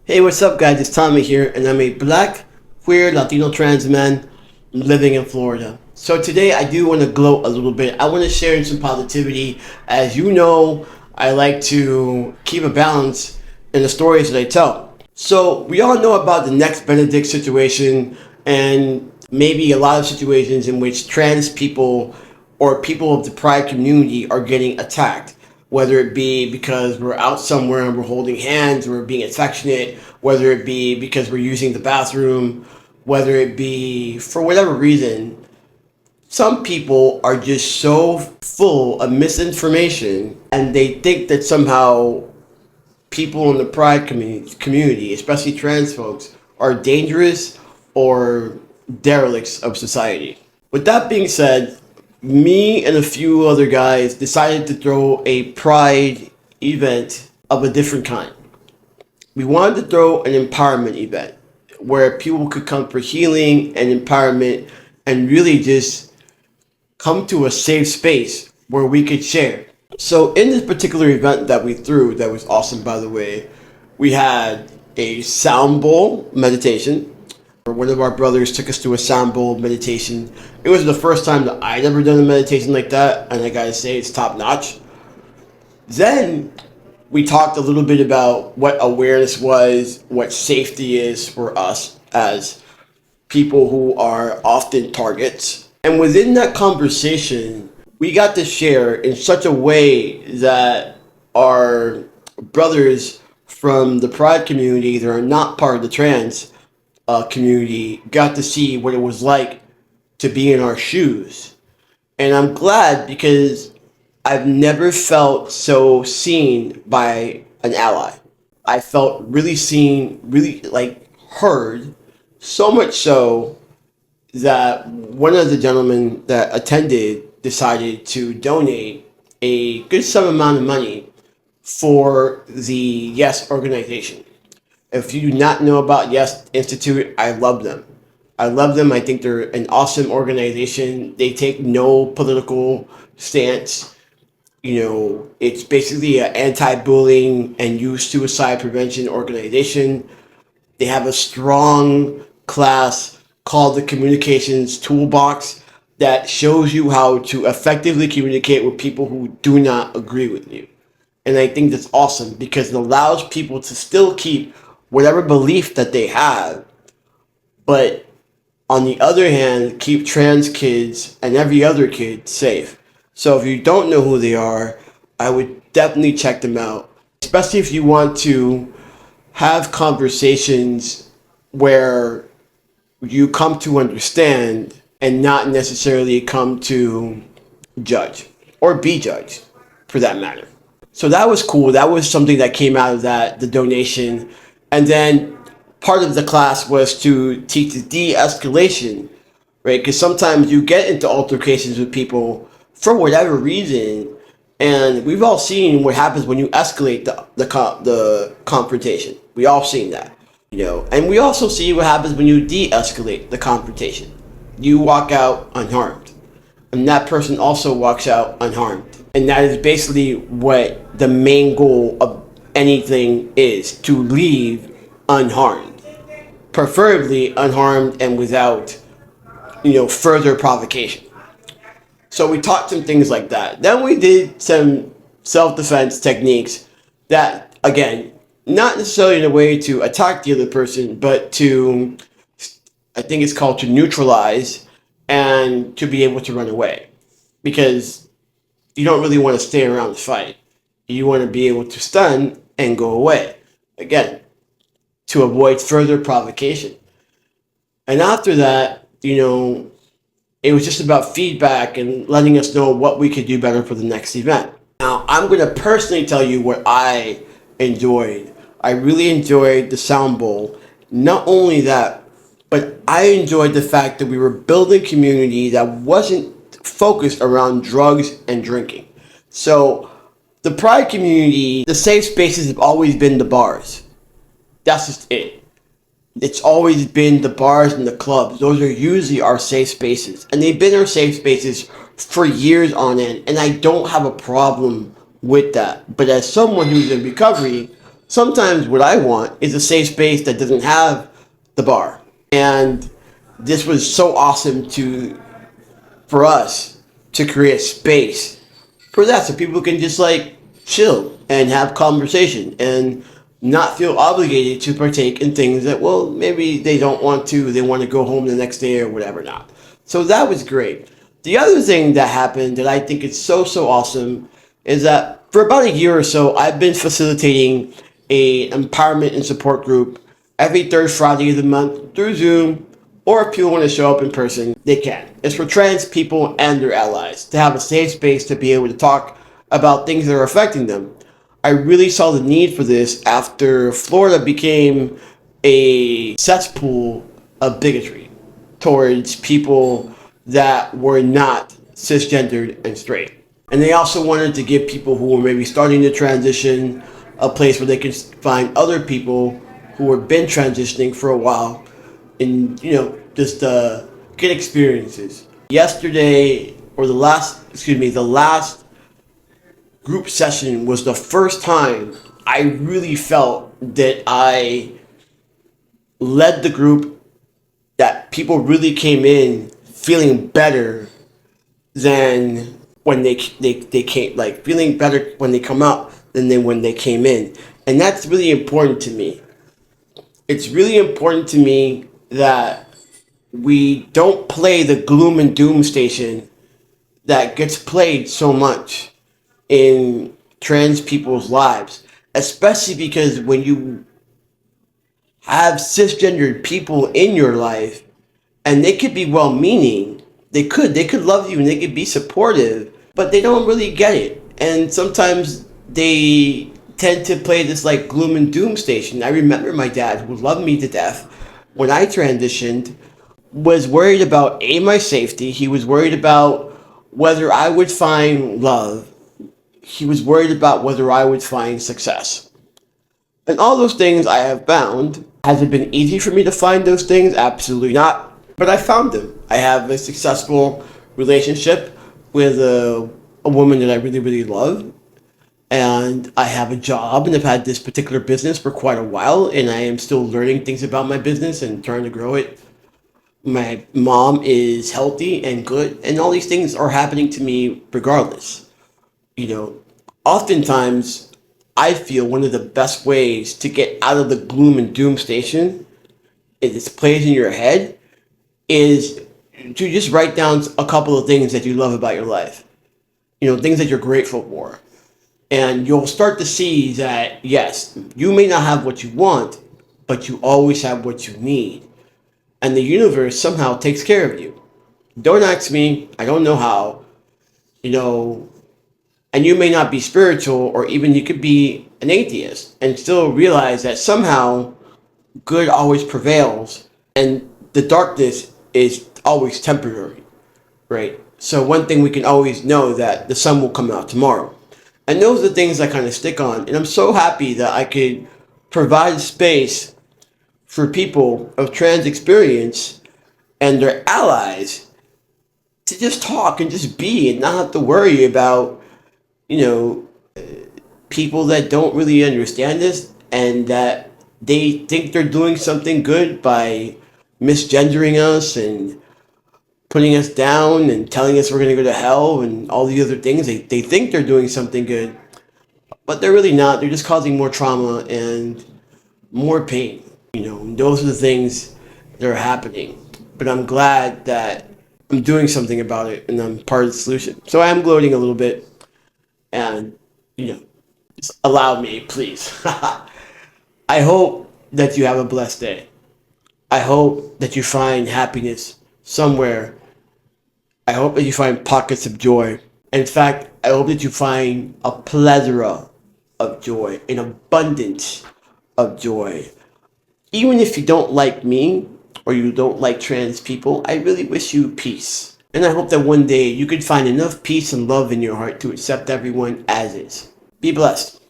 Hey, what's up, guys? It's Tommy here, and I'm a black, queer, Latino trans man living in Florida. So today I do want to gloat a little bit. I want to share some positivity. As you know, I like to keep a balance in the stories that I tell. So we all know about the next Benedict situation and maybe a lot of situations in which trans people or people of the pride community are getting attacked, whether it be because we're out somewhere and we're holding hands, or we're being affectionate, whether it be because we're using the bathroom, whether it be for whatever reason. Some people are just so full of misinformation and they think that somehow people in the pride community, especially trans folks, are dangerous or derelicts of society. With that being said, me and a few other guys decided to throw a pride event of a different kind. We wanted to throw an empowerment event where people could come for healing and empowerment and really just come to a safe space where we could share. So in this particular event that we threw, that was awesome by the way, we had a sound bowl meditation. One of our brothers took us to a sound bowl meditation. It was the first time that I'd ever done a meditation like that, and I gotta say it's top notch. Then we talked a little bit about what awareness was, what safety is for us as people who are often targets. And within that conversation, we got to share in such a way that our brothers from the pride community that are not part of the trans community got to see what it was like to be in our shoes. And I'm glad because I've never felt so seen by an ally. I felt really seen, really like heard, so much so that one of the gentlemen that attended decided to donate a good sum amount of money for the Yes organization. If you do not know about Yes Institute, I love them. I love them. I think they're an awesome organization. They take no political stance. It's basically an anti-bullying and youth suicide prevention organization. They have a strong class called the Communications Toolbox that shows you how to effectively communicate with people who do not agree with you. And I think that's awesome because it allows people to still keep whatever belief that they have, but on the other hand, keep trans kids and every other kid safe. So if you don't know who they are, I would definitely check them out, especially if you want to have conversations where you come to understand and not necessarily come to judge or be judged for that matter. So that was cool. That was something that came out of that, the donation. And then part of the class was to teach the de-escalation, right? Because sometimes you get into altercations with people for whatever reason, and we've all seen what happens when you escalate the confrontation. We all seen that, and we also see what happens when you de-escalate the confrontation. You walk out unharmed, and that person also walks out unharmed, and that is basically what the main goal of anything is: to leave unharmed, preferably unharmed and without further provocation. So we taught some things like that. Then we did some self-defense techniques that, again, not necessarily in a way to attack the other person, but to, I think it's called to neutralize and to be able to run away. Because you don't really want to stay around the fight. You want to be able to stun and go away. Again, to avoid further provocation. And after that, it was just about feedback and letting us know what we could do better for the next event. Now, I'm going to personally tell you what I enjoyed. I really enjoyed the sound bowl. Not only that, but I enjoyed the fact that we were building community that wasn't focused around drugs and drinking. So the pride community, the safe spaces have always been the bars. That's just it. It's always been the bars and the clubs. Those are usually our safe spaces. And they've been our safe spaces for years on end. And I don't have a problem with that. But as someone who's in recovery, Sometimes what I want is a safe space that doesn't have the bar. And this was so awesome to for us to create space for that, so people can just like chill and have conversation and not feel obligated to partake in things that, well, maybe they don't want to, they want to go home the next day or whatever not. So that was great. The other thing that happened that I think is so awesome is that for about a year or so I've been facilitating a empowerment and support group every third Friday of the month through Zoom, or if people want to show up in person, they can. It's for trans people and their allies to have a safe space to be able to talk about things that are affecting them. I really saw the need for this after Florida became a cesspool of bigotry towards people that were not cisgendered and straight. And they also wanted to give people who were maybe starting to transition a place where they could find other people who have been transitioning for a while and, just get experiences. Yesterday, or the last group session was the first time I really felt that I led the group, that people really came in feeling better than when they came, like feeling better when they come out than when they came in. And that's really important to me. It's really important to me that we don't play the gloom and doom station that gets played so much in trans people's lives, especially because when you have cisgendered people in your life, and they could be well-meaning, they could love you and they could be supportive, but they don't really get it, and sometimes they tend to play this like gloom and doom station. I remember my dad, who loved me to death when I transitioned, was worried about my safety. He was worried about whether I would find love. He was worried about whether I would find success. And all those things I have found. Has it been easy for me to find those things? Absolutely not. But I found them. I have a successful relationship with a woman that I really love. And I have a job, and I've had this particular business for quite a while, and I am still learning things about my business and trying to grow it. My mom is healthy and good, and all these things are happening to me regardless. You know, oftentimes I feel one of the best ways to get out of the gloom and doom station, it just plays in your head, is to just write down a couple of things that you love about your life. Things that you're grateful for. And you'll start to see that, yes, you may not have what you want, but you always have what you need. And the universe somehow takes care of you. Don't ask me, I don't know how. And you may not be spiritual, or even you could be an atheist and still realize that somehow good always prevails and the darkness is always temporary, right? So one thing we can always know, that the sun will come out tomorrow. And those are the things I kind of stick on. And I'm so happy that I could provide space for people of trans experience and their allies to just talk and just be and not have to worry about, you know, people that don't really understand this and that they think they're doing something good by misgendering us and putting us down and telling us we're going to go to hell and all the other things. They think they're doing something good, but they're really not. They're just causing more trauma and more pain. And those are the things that are happening. But I'm glad that I'm doing something about it and I'm part of the solution. So I am gloating a little bit, and, just allow me, please. I hope that you have a blessed day. I hope that you find happiness somewhere. I hope that you find pockets of joy. In fact, I hope that you find a plethora of joy, an abundance of joy. Even if you don't like me or you don't like trans people, I really wish you peace. And I hope that one day you could find enough peace and love in your heart to accept everyone as is. Be blessed.